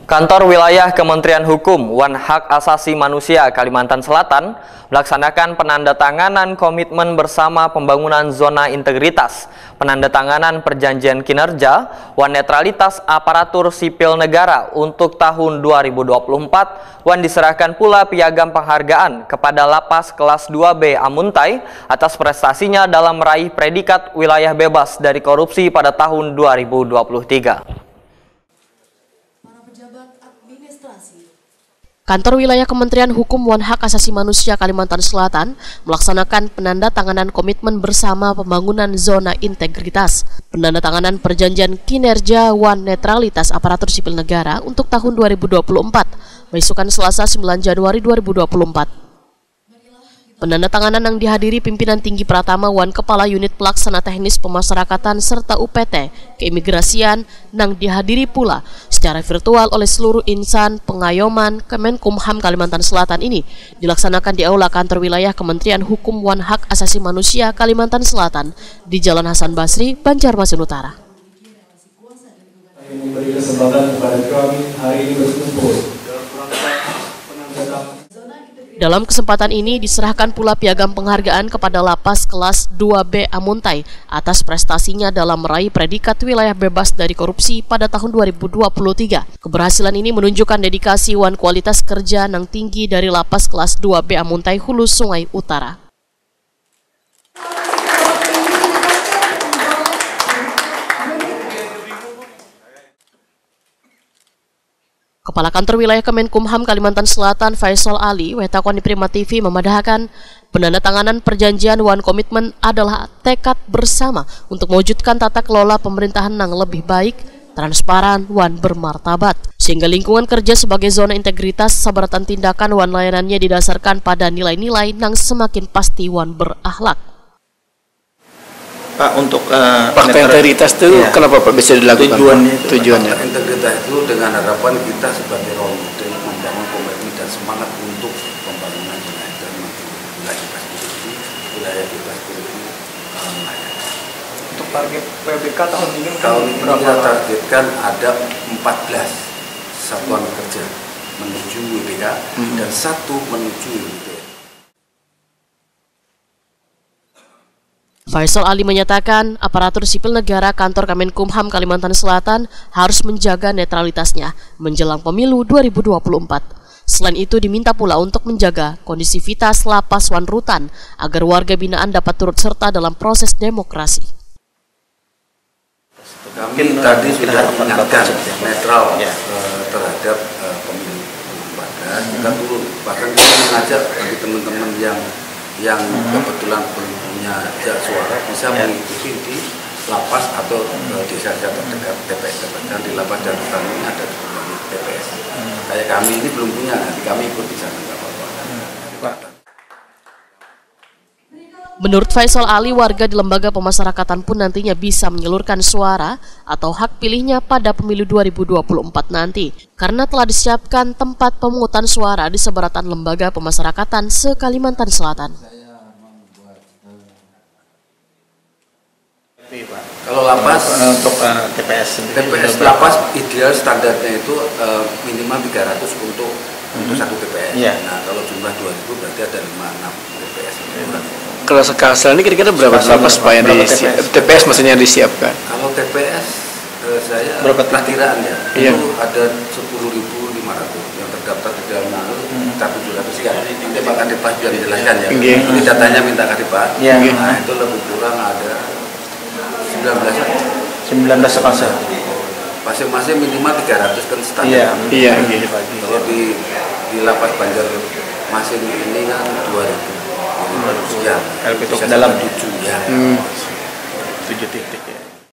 Kantor Wilayah Kementerian Hukum wan Hak Asasi Manusia Kalimantan Selatan melaksanakan penandatanganan komitmen bersama pembangunan zona integritas, penandatanganan perjanjian kinerja wan netralitas aparatur sipil negara untuk tahun 2024 wan diserahkan pula piagam penghargaan kepada Lapas kelas 2B Amuntai atas prestasinya dalam meraih predikat wilayah bebas dari korupsi pada tahun 2023. Kantor Wilayah Kementerian Hukum wan Hak Asasi Manusia Kalimantan Selatan melaksanakan penandatanganan komitmen bersama pembangunan zona integritas, penandatanganan perjanjian kinerja wan netralitas aparatur sipil negara untuk tahun 2024, besukan Selasa 9 Januari 2024. Penandatanganan yang dihadiri pimpinan tinggi Pratama wan Kepala Unit Pelaksana Teknis Pemasyarakatan serta UPT Keimigrasian nang dihadiri pula secara virtual oleh seluruh insan pengayoman Kemenkumham Kalimantan Selatan ini dilaksanakan di Aula Kantor Wilayah Kementerian Hukum wan Hak Asasi Manusia Kalimantan Selatan di Jalan Hasan Basri, Banjarmasin Utara. Memberi kesempatan kepada kami hari ini berkumpul. Dalam kesempatan ini diserahkan pula piagam penghargaan kepada Lapas kelas 2B Amuntai atas prestasinya dalam meraih predikat wilayah bebas dari korupsi pada tahun 2023. Keberhasilan ini menunjukkan dedikasi wan kualitas kerja yang tinggi dari Lapas kelas 2B Amuntai Hulu Sungai Utara. Kepala Kantor Wilayah Kemenkumham Kalimantan Selatan Faisal Ali wetakon di Prima TV memadahkan penandatanganan perjanjian wan komitmen adalah tekad bersama untuk mewujudkan tata kelola pemerintahan yang lebih baik, transparan, wan bermartabat. Sehingga lingkungan kerja sebagai zona integritas sabaratan tindakan wan layanannya didasarkan pada nilai-nilai yang semakin pasti wan berakhlak. Pak, untuk fakta integritas itu kenapa Pak bisa dilakukan? Tujuannya. Fakta integritas itu dengan harapan kita sebagai role model membangun komitmen dan semangat untuk pembangunan wilayah bebas korupsi layak. untuk target PBK tahun ini kita targetkan ada 14 satuan kerja menuju WBK dan 1 menuju WBK. Faisal Ali menyatakan aparatur sipil negara kantor Kemenkumham Kalimantan Selatan harus menjaga netralitasnya menjelang pemilu 2024. Selain itu diminta pula untuk menjaga kondisivitas lapas wan rutan agar warga binaan dapat turut serta dalam proses demokrasi. Kami tadi sudah mengingatkan netral terhadap pemilu 2024. Kita turun, bahkan kita mengajak bagi teman-teman yang kebetulan belum punya hak suara bisa mengikuti di lapas atau desa-desa terdekat TPS. Dan di lapas dan rutan ini ada TPS. Kayak kami ini belum punya, nanti kami ikut di sana nggak apa-apa. Menurut Faisal Ali, warga di lembaga pemasyarakatan pun nantinya bisa menyalurkan suara atau hak pilihnya pada pemilu 2024 nanti, karena telah disiapkan tempat pemungutan suara di sebaratan lembaga pemasyarakatan se-Kalimantan Selatan. Kalau lapas untuk TPS lapas ideal standarnya itu minimal 300 untuk satu TPS. Nah kalau jumlah 2000 berarti ada 5-6 TPS. Kalau sekarang ini kira-kira berapa lapas Pak yang TPS maksudnya disiapkan? Kalau TPS saya berapa perkiraan itu ada 10.500 yang terdaftar di dalam itu 700 sekian. Nanti Pak Kadipas biar dijelaskan ya. Ini datanya minta Kadipas. Nah itu lebih kurang ada 19 pasal. Masing-masing minimal 300 kan standar. Iya. Kalau di lapas Banjarmasin ini kan 2.000. Sekian. Dalam 7 ya. 7 titik ya.